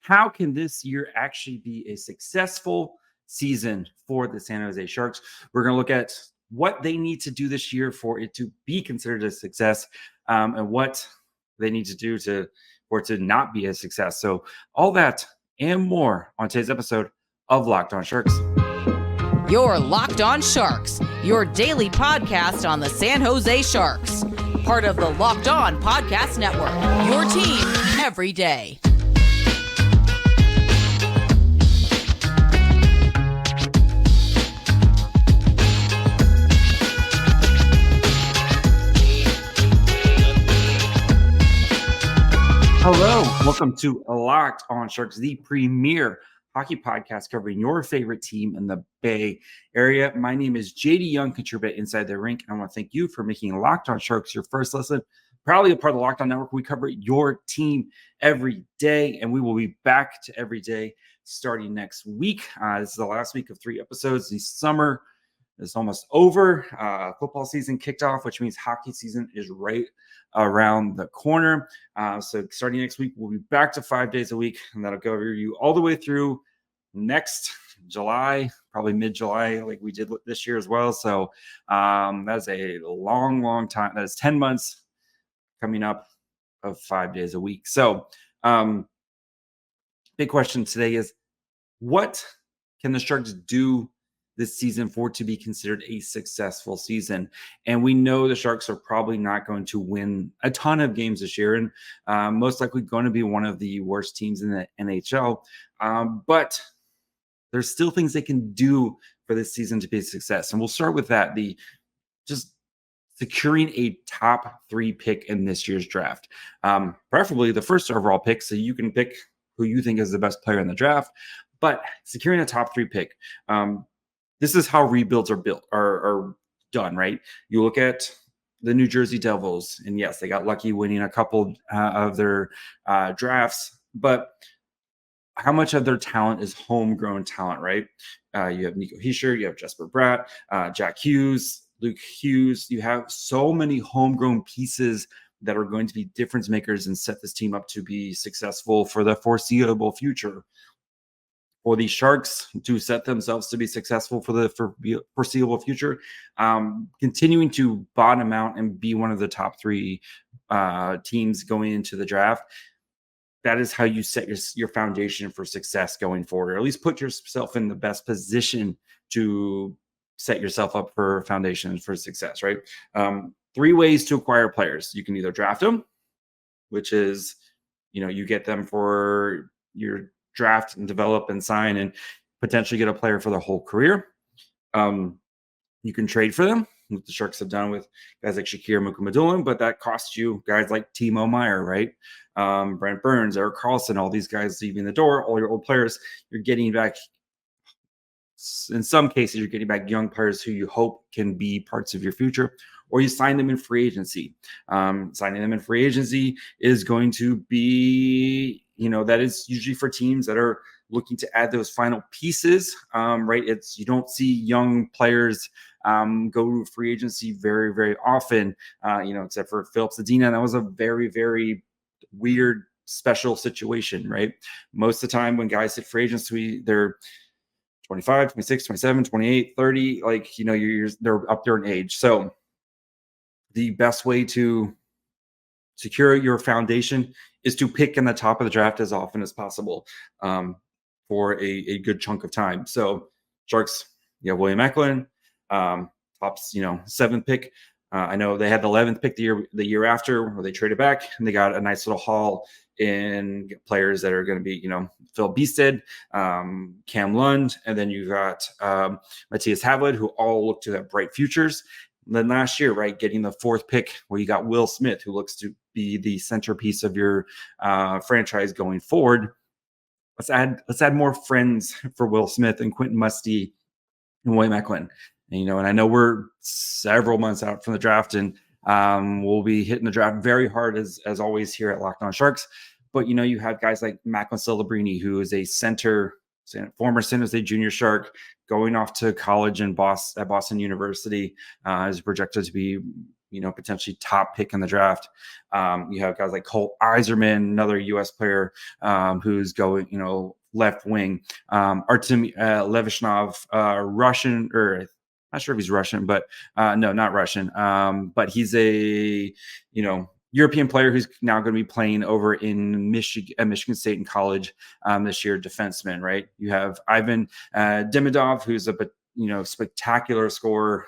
how can this year actually be a successful season for the San Jose Sharks? We're going to look at what they need to do this year for it to be considered a success, and what they need to do for it to not be a success. So all that and more on today's episode of Locked On Sharks. You're Locked On Sharks, your daily podcast on the San Jose Sharks. Part of the Locked On Podcast Network, your team every day. Hello, welcome to Locked On Sharks, the premier hockey podcast covering your favorite team in the Bay Area. My name is JD Young, contributor at Inside the Rink, and I want to thank you for making Locked On Sharks your first listen. Proudly a part of the Locked On Network, we cover your team every day, and we will be back to every day starting next week. This is the last week of 3 episodes. The summer is almost over. Football season kicked off, which means hockey season is right around the corner. So starting next week, we'll be back to 5 days a week, and that'll cover you all the way through next July, probably mid-July, like we did this year as well. So that's a long time. That is 10 months coming up of 5 days a week. So big question today is, what can the Sharks do this season for it to be considered a successful season? And we know the Sharks are probably not going to win a ton of games this year, and most likely going to be one of the worst teams in the NHL. But there's still things they can do for this season to be a success. And we'll start with that, just securing a top 3 pick in this year's draft. Preferably the first overall pick, so you can pick who you think is the best player in the draft. But securing a top 3 pick, this is how rebuilds are done, right? You look at the New Jersey Devils, and yes, they got lucky winning a couple of their drafts, but how much of their talent is homegrown talent, right? You have Nico Hischier, you have Jesper Bratt, Jack Hughes, Luke Hughes. You have so many homegrown pieces that are going to be difference makers and set this team up to be successful for the foreseeable future. For the Sharks to set themselves to be successful for the foreseeable future, continuing to bottom out and be one of the top 3 teams going into the draft, that is how you set your foundation for success going forward, or at least put yourself in the best position to set yourself up for foundation for success, right? 3 ways to acquire players. You can either draft them, which is, you get them for your draft and develop and sign and potentially get a player for their whole career. You can trade for them, what the Sharks have done with guys like Shakir Mukhamadullin, but that costs you guys like Timo, Meier, right? Brent Burns, Erik Karlsson, all these guys leaving the door, all your old players. You're getting back, in some cases, you're getting back young players who you hope can be parts of your future, or you sign them in free agency. Signing them in free agency is going to be, that is usually for teams that are looking to add those final pieces, right? You don't see young players go to free agency very, very often, except for Philip Zadina. That was a very, very weird, special situation, right? Most of the time when guys hit free agency, they're 25, 26, 27, 28, 30, they're up there in age. So the best way to secure your foundation is to pick in the top of the draft as often as possible for a good chunk of time. So Sharks, William Eklund, tops, 7th pick. I know they had the 11th pick the year after, where they traded back and they got a nice little haul in players that are going to be, Phil Beested, Cam Lund, and then you got Matthias Havlid, who all look to have bright futures. And then last year, right, getting the 4th pick, where you got Will Smith, who looks to be the centerpiece of your franchise going forward. Let's add more friends for Will Smith and Quentin Musty and William Eklund. And I know we're several months out from the draft, and we'll be hitting the draft very hard as always here at Locked On Sharks. But you have guys like Macklin Celebrini, who is a former San Jose Junior Shark, going off to college at Boston University, is projected to be potentially top pick in the draft. You have guys like Colt Iserman, another U.S. player who's going, left wing. Artem Levishnov, Russian, or not sure if he's Russian, but no, not Russian. But he's a, European player who's now going to be playing over in Michigan State in college this year, defenseman, right? You have Ivan Demidov, who's a spectacular scorer.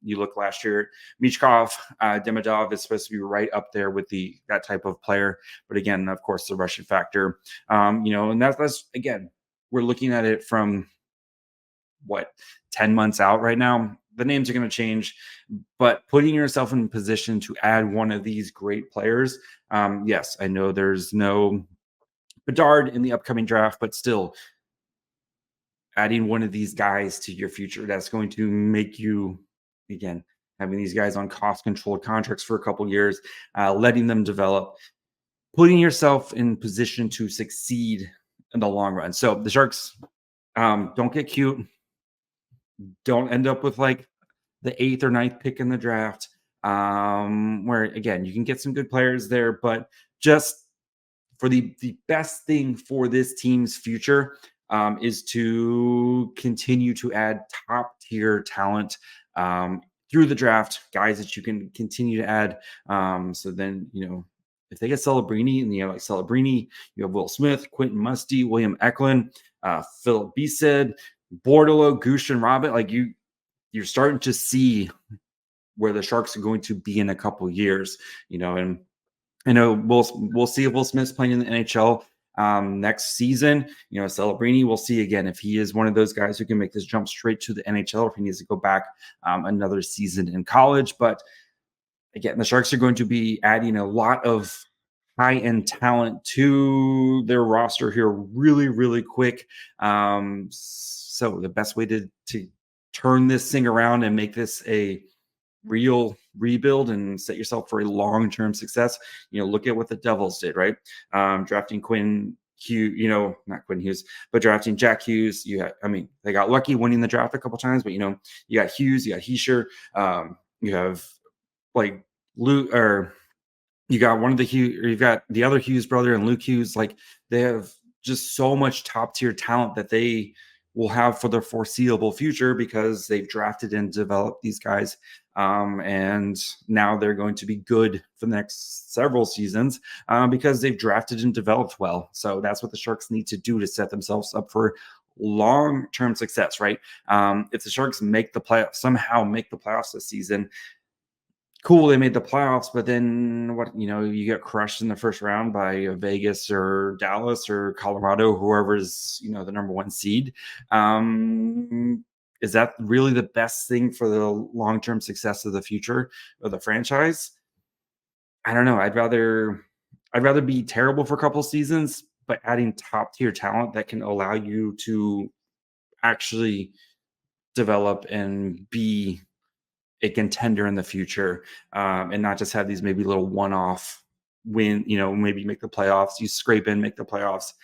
You look last year, Michkov, Demidov is supposed to be right up there with that type of player. But again, of course, the Russian factor, and that's again, we're looking at it from 10 months out right now. The names are going to change, but putting yourself in a position to add one of these great players. Yes, I know there's no Bedard in the upcoming draft, but still adding one of these guys to your future, that's going to make you, again, having these guys on cost controlled contracts for a couple years, letting them develop, putting yourself in position to succeed in the long run. So the Sharks don't get cute. Don't end up with like the 8th or 9th pick in the draft, where again, you can get some good players there, but just for the best thing for this team's future is to continue to add top tier talent through the draft, guys that you can continue to add. So then, if they get Celebrini, and like Celebrini, you have Will Smith, Quentin Musty, William Eklund, Philip Beasley, Bordalo, Gush, and Robin, like you're starting to see where the Sharks are going to be in a couple years, and I know we'll see if Will Smith's playing in the NHL next season. Celebrini, we'll see again if he is one of those guys who can make this jump straight to the NHL, or if he needs to go back another season in college. But again, the Sharks are going to be adding a lot of high-end talent to their roster here really, really quick. So the best way to turn this thing around and make this a real rebuild and set yourself for a long-term success, look at what the Devils did, right? Drafting Quinn Hughes, not Quinn Hughes, but drafting Jack Hughes. They got lucky winning the draft a couple times, but you got Hughes, you got Heischer, you have like Luke, or you got one of the Hughes, or you've got the other Hughes brother and Luke Hughes. Like, they have just so much top tier talent that they will have for the foreseeable future because they've drafted and developed these guys. And now they're going to be good for the next several seasons because they've drafted and developed well. So that's what the Sharks need to do to set themselves up for long-term success, right? If the Sharks somehow make the playoffs this season, cool, they made the playoffs, but then you get crushed in the first round by Vegas or Dallas or Colorado, whoever's, the number one seed. Is that really the best thing for the long-term success of the future of the franchise? I don't know. I'd rather be terrible for a couple seasons, but adding top tier talent that can allow you to actually develop and be a contender in the future, and not just have these maybe little one-off win, maybe make the playoffs, you scrape in, make the playoffs,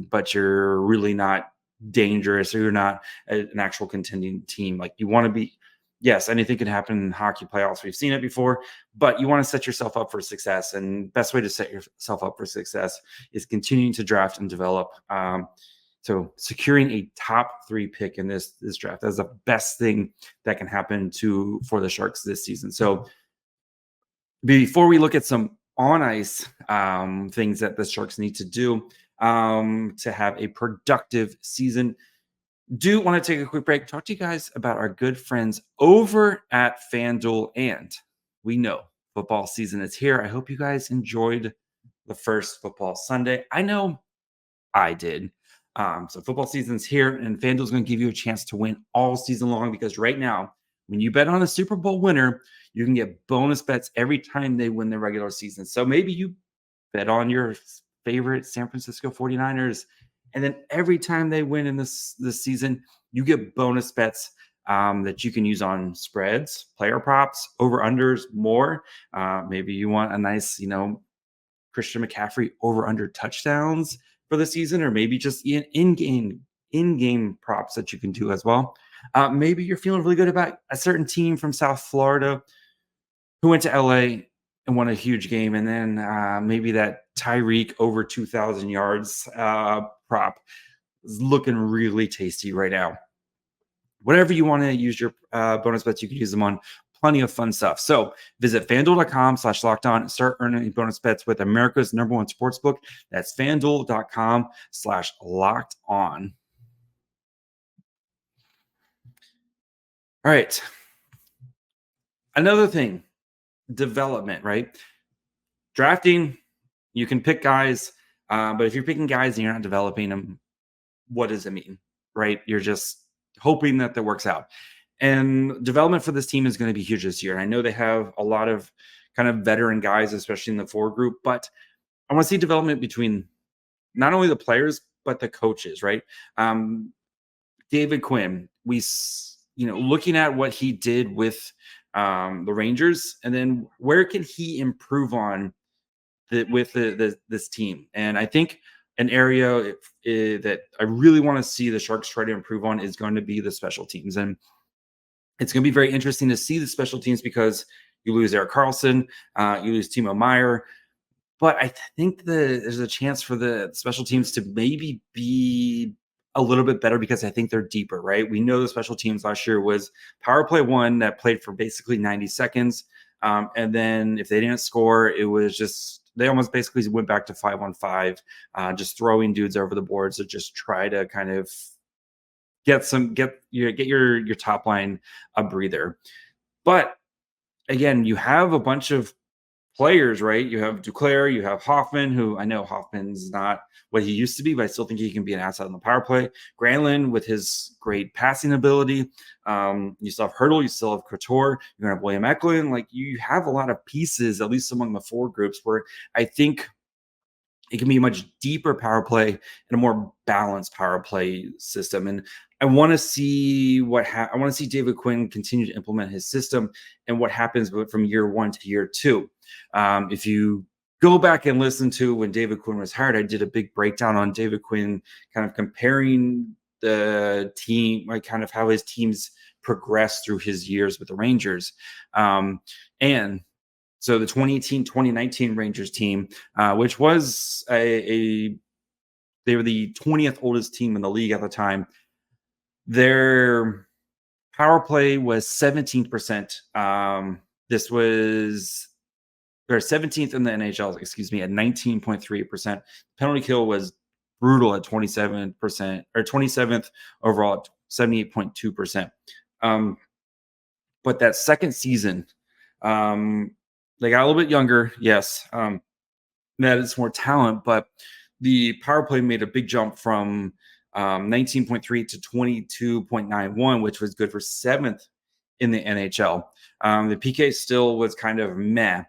but you're really not dangerous, or you're not an actual contending team. Like, you want to be, yes, anything can happen in hockey playoffs. We've seen it before, but you want to set yourself up for success. And best way to set yourself up for success is continuing to draft and develop. So securing a top 3 pick in this draft, that's the best thing that can happen for the Sharks this season. So before we look at some on ice things that the Sharks need to do to have a productive season, do want to take a quick break, talk to you guys about our good friends over at FanDuel. And we know football season is here. I hope you guys enjoyed the first football Sunday. I know I did. So football season's here, and FanDuel's going to give you a chance to win all season long, because right now, when you bet on a Super Bowl winner, you can get bonus bets every time they win the regular season. So maybe you bet on your favorite San Francisco 49ers, and then every time they win in this season, you get bonus bets that you can use on spreads, player props, over-unders, more. Maybe you want a nice, Christian McCaffrey over-under touchdowns for the season, or maybe just in-game props that you can do as well. Maybe you're feeling really good about a certain team from South Florida who went to LA and won a huge game. And then maybe that Tyreek over 2,000 yards prop is looking really tasty right now. Whatever you want to use your bonus bets, you can use them on. Plenty of fun stuff. So visit FanDuel.com/lockedon and start earning bonus bets with America's #1 sportsbook. That's FanDuel.com/lockedon. All right. Another thing, development, right? Drafting, you can pick guys, but if you're picking guys and you're not developing them, what does it mean, right? You're just hoping that works out. And development for this team is going to be huge this year. And I know they have a lot of kind of veteran guys, especially in the forward group, but I want to see development between not only the players, but the coaches, right? David Quinn, looking at what he did with the Rangers, and then where can he improve on with this team? And I think an area that I really want to see the Sharks try to improve on is going to be the special teams. And it's going to be very interesting to see the special teams because you lose Erik Karlsson, you lose Timo Meier. But I think there's a chance for the special teams to maybe be a little bit better because I think they're deeper, right? We know the special teams last year was power play one that played for basically 90 seconds. And then if they didn't score, it was just, they almost basically went back to 5-on-5, just throwing dudes over the boards to just try to kind of get your top line a breather. But again, you have a bunch of players, right? You have Duclair, you have Hoffman, who I know Hoffman's not what he used to be, but I still think he can be an asset on the power play. Granlund with his great passing ability. You still have Hurdle, you still have Couture, you're gonna have William Eklund. Like, you have a lot of pieces, at least among the forward groups, where I think it can be a much deeper power play and a more balanced power play system. And I want to see I want to see David Quinn continue to implement his system and what happens from year 1 to year 2. If you go back and listen to when David Quinn was hired, I did a big breakdown on David Quinn, kind of comparing the team, like kind of how his teams progressed through his years with the Rangers. And so the 2018-2019 Rangers team, which was they were the 20th oldest team in the league at the time. Their power play was 17%. This was their 17th in the NHL, at 19.3%. Penalty kill was brutal at 27%, or 27th overall at 78.2%. But that second season, they got a little bit younger, yes. That is more talent, but the power play made a big jump from 19.3 to 22.91, which was good for 7th in the NHL. The PK still was kind of meh.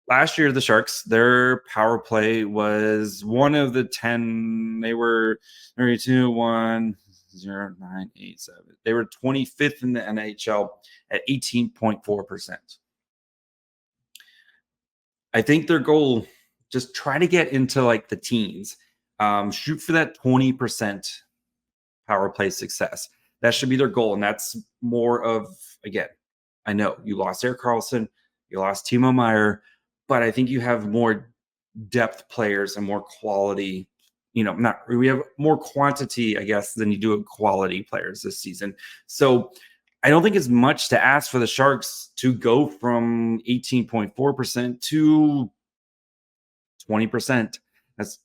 Last year, the Sharks, their power play was one of the 10. They were 32, 1, 0, 9, 8, 7. They were 25th in the NHL at 18.4%. I think their goal, just try to get into like the teens. Shoot for that 20% power play success. That should be their goal. And that's more of, again, I know you lost Erik Karlsson, you lost Timo Meier, but I think you have more depth players and more quality. We have more quantity, I guess, than you do of quality players this season. So I don't think it's much to ask for the Sharks to go from 18.4% to 20%. That's,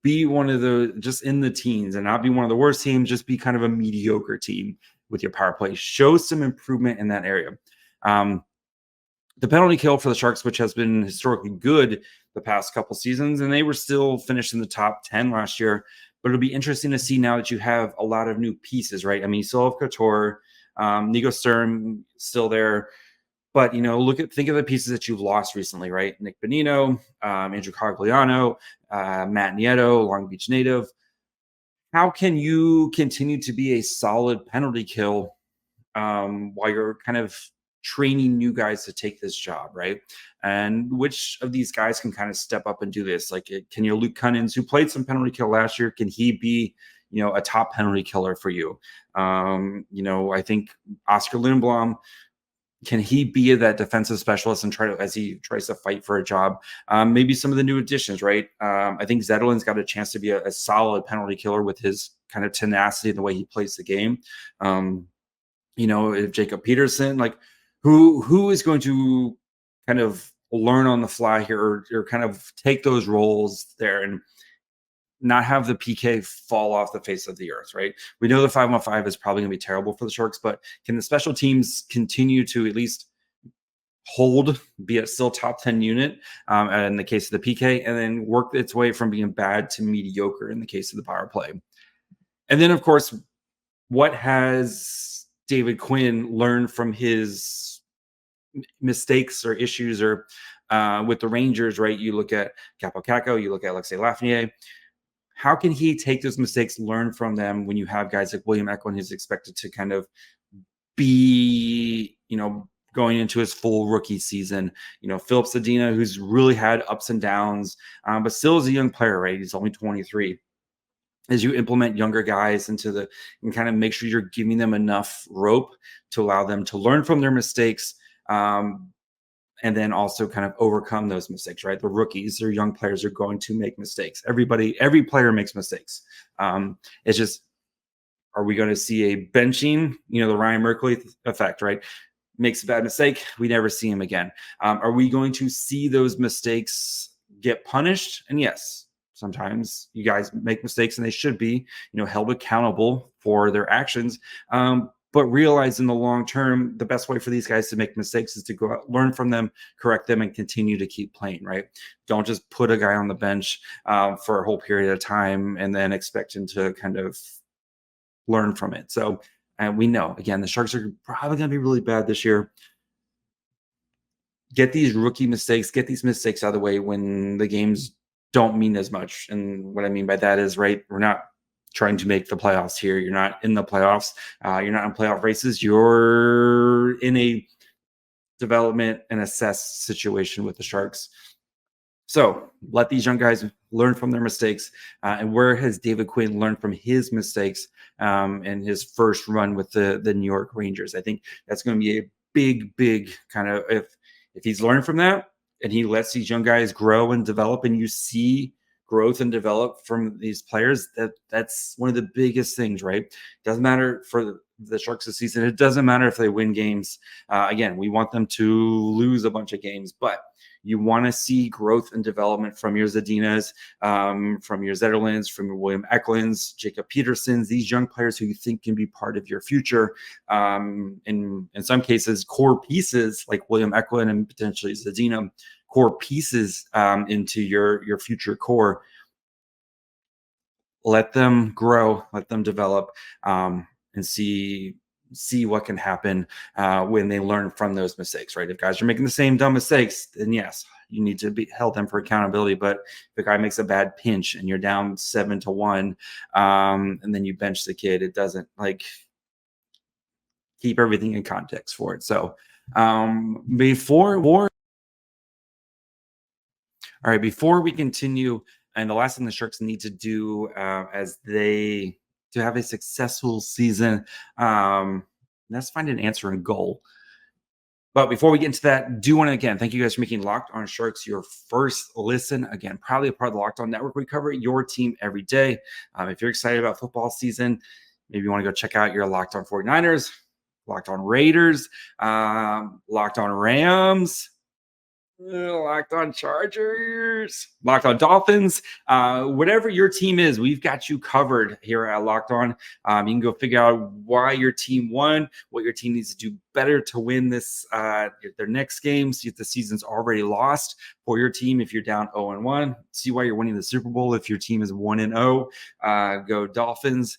be one of the, just in the teens and not be one of the worst teams, just be kind of a mediocre team with your power play. Show some improvement in that area. The penalty kill for the Sharks, which has been historically good the past couple seasons, and they were still finished in the top 10 last year, but it'll be interesting to see now that you have a lot of new pieces, right? I mean, you still have Couture, Nico Sturm still there, but think of the pieces that you've lost recently, right? Nick Bonino, Andrew Cogliano, Matt Nieto, Long Beach native. How can you continue to be a solid penalty kill while you're kind of training new guys to take this job, right? And which of these guys can kind of step up and do this? Like, can your Luke Cunnins, who played some penalty kill last year, can he be, a top penalty killer for you. I think Oscar Lindblom, can he be that defensive specialist and as he tries to fight for a job? Maybe some of the new additions, right? I think Zetterlund's got a chance to be a solid penalty killer with his kind of tenacity and the way he plays the game. If Jacob Peterson, like who is going to kind of learn on the fly here or kind of take those roles there and not have the PK fall off the face of the earth, right? We know the 5-on-5 is probably going to be terrible for the Sharks, but can the special teams continue to at least be a still top 10 unit in the case of the PK, and then work its way from being bad to mediocre in the case of the power play? And then, of course, what has David Quinn learned from his mistakes or issues or with the Rangers, right? You look at Kappo, you look at Alexei Lafreniere. How can he take those mistakes, learn from them when you have guys like William Eklund, who's expected to kind of be, going into his full rookie season? Filip Zadina, who's really had ups and downs, but still is a young player, right? He's only 23. As you implement younger guys and kind of make sure you're giving them enough rope to allow them to learn from their mistakes, and then also kind of overcome those mistakes, right? The rookies or young players are going to make mistakes. Every player makes mistakes. It's just, are we going to see a benching, the Ryan Merkley effect, right? Makes a bad mistake, we never see him again. Are we going to see those mistakes get punished? And yes, sometimes you guys make mistakes and they should be, held accountable for their actions. But realize in the long term, the best way for these guys to make mistakes is to go out, learn from them, correct them, and continue to keep playing, right? Don't just put a guy on the bench for a whole period of time and then expect him to kind of learn from it. So we know, again, the Sharks are probably going to be really bad this year. Get these rookie mistakes, get these mistakes out of the way when the games don't mean as much. And what I mean by that is, right, we're not trying to make the playoffs here. You're not in the playoffs. You're not in playoff races. You're in a development and assess situation with the Sharks. So let these young guys learn from their mistakes. And where has David Quinn learned from his mistakes in his first run with the New York Rangers? I think that's going to be a big kind of, if he's learned from that and he lets these young guys grow and develop, and you see growth and develop from these players, that's one of the biggest things, right? Doesn't matter for the Sharks this season. It doesn't matter if they win games. Again, we want them to lose a bunch of games, but you want to see growth and development from your Zadinas, from your Zetterlands, from your William Eklunds, Jacob Petersons, these young players who you think can be part of your future. In some cases, core pieces like William Eklund and potentially Zadina, core pieces into your future core. Let them grow, let them develop, and see what can happen when they learn from those mistakes, right? If guys are making the same dumb mistakes, then yes, you need to be held them for accountability. But if a guy makes a bad pinch and you're down 7-1, and then you bench the kid, it doesn't, like, keep everything in context for it. So before we continue, and the last thing the Sharks need to do to have a successful season, let's find an answer in goal. But before we get into that, do want to, again, thank you guys for making Locked On Sharks your first listen. Again, proudly a part of the Locked On Network. We cover your team every day. If you're excited about football season, maybe you want to go check out your Locked On 49ers, Locked On Raiders, Locked On Rams, Locked On Chargers, Locked On Dolphins, whatever your team is, we've got you covered here at Locked On. You can go figure out why your team won, what your team needs to do better to win this their next game. See if the season's already lost for your team. If you're down 0-1, see why you're winning the Super Bowl. If your team is 1-0, go Dolphins.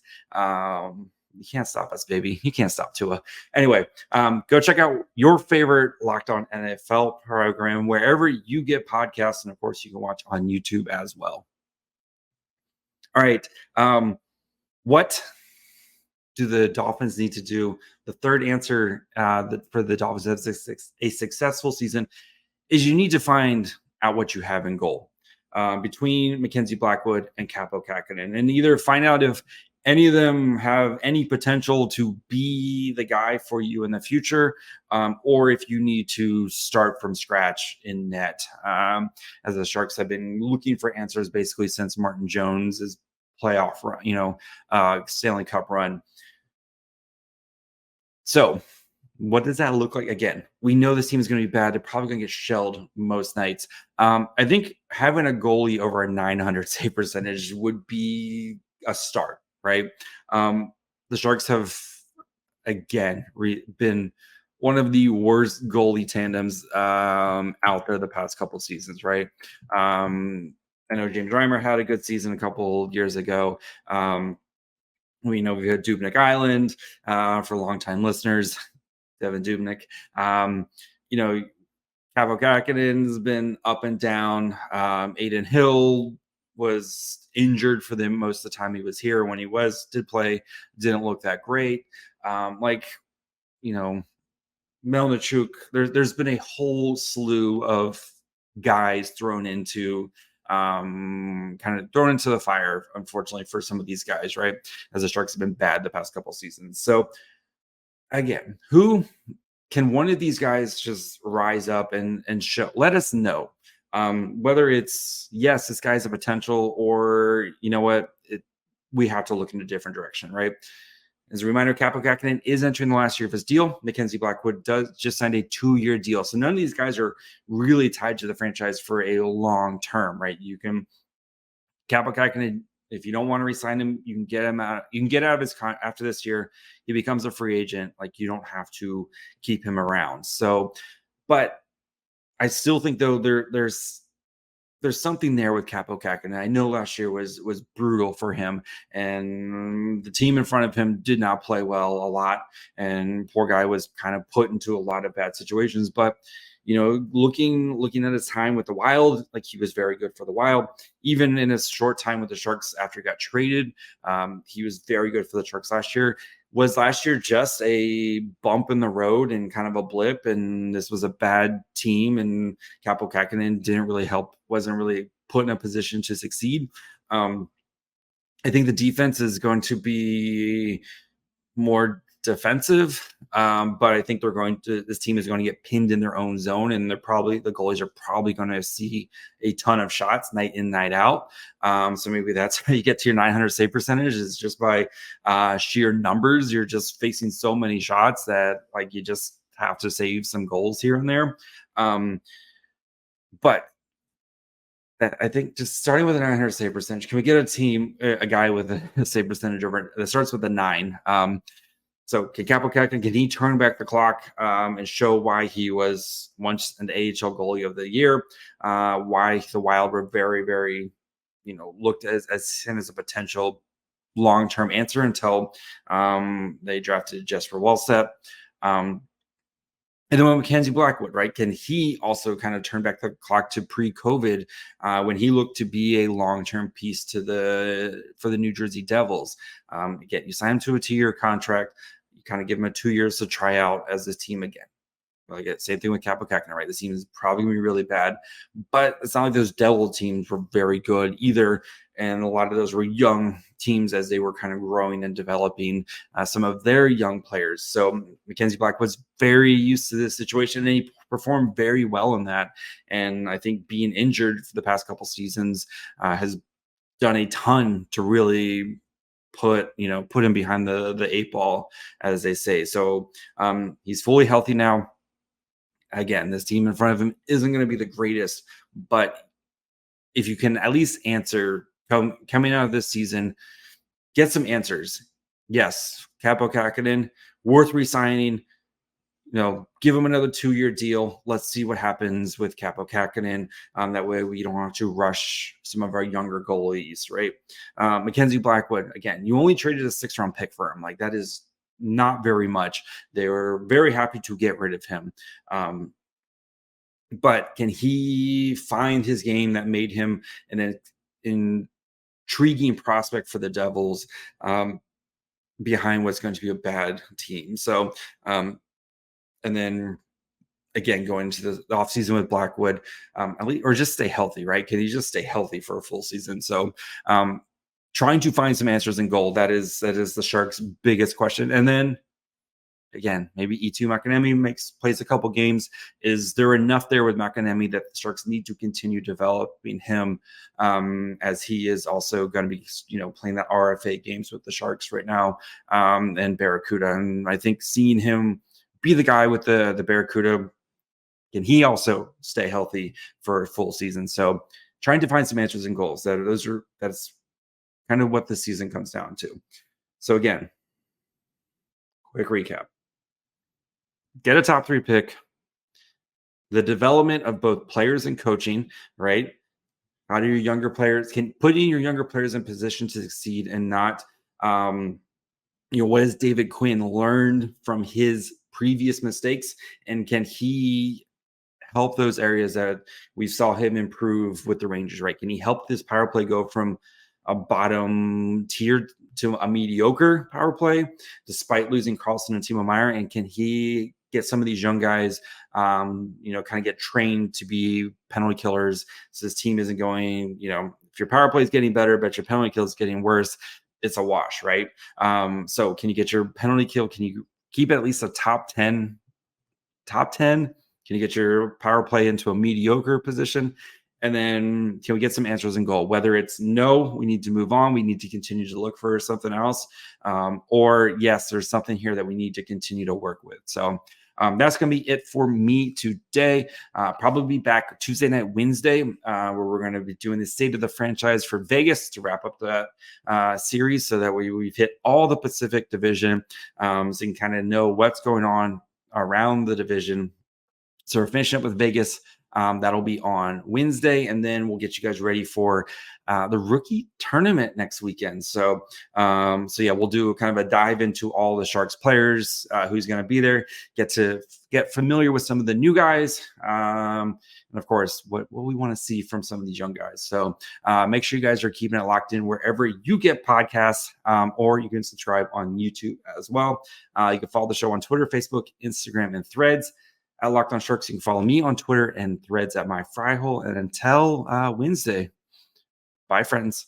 You can't stop us, baby. You can't stop Tua. Anyway, go check out your favorite Locked On NFL program wherever you get podcasts. And, of course, you can watch on YouTube as well. All right. What do the Dolphins need to do? The third answer for the Dolphins to have a successful season is you need to find out what you have in goal between MacKenzie, Blackwood, and Kahkonen, and either find out if any of them have any potential to be the guy for you in the future, or if you need to start from scratch in net. As the Sharks have been looking for answers basically since Martin Jones's playoff run, Stanley Cup run. So what does that look like? Again, we know this team is going to be bad. They're probably going to get shelled most nights. I think having a goalie over a 900 save percentage would be a start, right? The Sharks have, again, been one of the worst goalie tandems out there the past couple seasons, right? I know James Reimer had a good season a couple years ago. We know we had Dubnyk Island for longtime listeners. Devin Dubnyk. Kappo Kahkonen's been up and down. Aiden Hill was injured for them most of the time he was here. When he did play, didn't look that great. Melnichuk, there's been a whole slew of guys thrown into the fire, unfortunately, for some of these guys, right? As the Sharks have been bad the past couple seasons. So again, can one of these guys just rise up and show? Let us know whether it's, yes, this guy's a potential, or you know what, we have to look in a different direction, right? As a reminder, Kappo Kahkonen is entering the last year of his deal. MacKenzie Blackwood does just signed a 2-year deal. So none of these guys are really tied to the franchise for a long term, right? Kappo Kahkonen, if you don't want to re-sign him, you can get him out. You can get out of his after this year. He becomes a free agent. Like, you don't have to keep him around. So, but I still think though there's something there with Kappo Kahkonen. I know last year was brutal for him, and the team in front of him did not play well a lot, and poor guy was kind of put into a lot of bad situations. But looking at his time with the Wild, like, he was very good for the Wild. Even in his short time with the Sharks after he got traded, he was very good for the Sharks last year. Was last year just a bump in the road and kind of a blip, and this was a bad team, and Kappo Kahkonen didn't really help, wasn't really put in a position to succeed? I think the defense is going to be more defensive, but I think this team is going to get pinned in their own zone, and the goalies are probably going to see a ton of shots night in, night out. So maybe that's how you get to your 900 save percentage, is just by sheer numbers. You're just facing so many shots that, like, you just have to save some goals here and there. But I think just starting with a 900 save percentage, can we get a guy with a save percentage over that starts with a 9? So can Kappo Kahkonen, can he turn back the clock and show why he was once an AHL goalie of the year? Why the Wild were very, very, looked as him as a potential long-term answer until they drafted Jesper Wallstedt. And then with MacKenzie Blackwood, right? Can he also kind of turn back the clock to pre-COVID when he looked to be a long-term piece for the New Jersey Devils? Again, you sign him to a 2-year contract. You kind of give him a 2 years to try out as this team again. Like, same thing with Kappo Kahkonen, right? This team is probably going to be really bad, but it's not like those Devil teams were very good either. And a lot of those were young teams as they were kind of growing and developing some of their young players. So MacKenzie Blackwood's very used to this situation, and he performed very well in that. And I think being injured for the past couple seasons has done a ton to really put him behind the 8 ball, as they say. So he's fully healthy now. Again, this team in front of him isn't going to be the greatest, but if you can at least answer coming out of this season, get some answers. Yes, Kappo Kahkonen, worth re-signing. Give him another 2-year deal. Let's see what happens with Kappo Kahkonen. That way we don't have to rush some of our younger goalies, right? MacKenzie Blackwood, again, you only traded a 6th-round pick for him. Like, that is not very much. They were very happy to get rid of him. But can he find his game that made him an intriguing prospect for the Devils behind what's going to be a bad team? So, and then again, going into the offseason with Blackwood, at least, or just stay healthy, right? Can he just stay healthy for a full season? So trying to find some answers in goal. That is the Sharks' biggest question. And then again, maybe E2 MacKenzie plays a couple games. Is there enough there with MacKenzie that the Sharks need to continue developing him, as he is also going to be, playing that RFA games with the Sharks right now, and Barracuda. And I think seeing him be the guy with the Barracuda, can he also stay healthy for a full season? So trying to find some answers in goals. That's kind of what the season comes down to. So again, quick recap. Get a top 3 pick. The development of both players and coaching, right? How do your younger players putting your younger players in position to succeed, and not, what has David Quinn learned from his previous mistakes, and can he help those areas that we saw him improve with the Rangers, right? Can he help this power play go from a bottom tier to a mediocre power play despite losing Karlsson and Timo Meier? And can he get some of these young guys, kind of get trained to be penalty killers, so this team isn't going, if your power play is getting better, but your penalty kill is getting worse, it's a wash, right? So can you get your penalty kill? Can you keep at least a top 10? Can you get your power play into a mediocre position? And then can we get some answers in goal? Whether it's no, we need to move on, we need to continue to look for something else, or yes, there's something here that we need to continue to work with. So that's going to be it for me today. Probably be back Tuesday night, Wednesday, where we're going to be doing the state of the franchise for Vegas to wrap up that series, so that we've hit all the Pacific Division, so you can kind of know what's going on around the division. So we're finishing up with Vegas. That'll be on Wednesday, and then we'll get you guys ready for the rookie tournament next weekend. So yeah, we'll do kind of a dive into all the Sharks players, who's going to be there, get familiar with some of the new guys, and of course, what we want to see from some of these young guys. So make sure you guys are keeping it locked in wherever you get podcasts, or you can subscribe on YouTube as well. You can follow the show on Twitter, Facebook, Instagram, and Threads at Locked On Sharks. You can follow me on Twitter and Threads at My Fry Hole. And until Wednesday, bye, friends.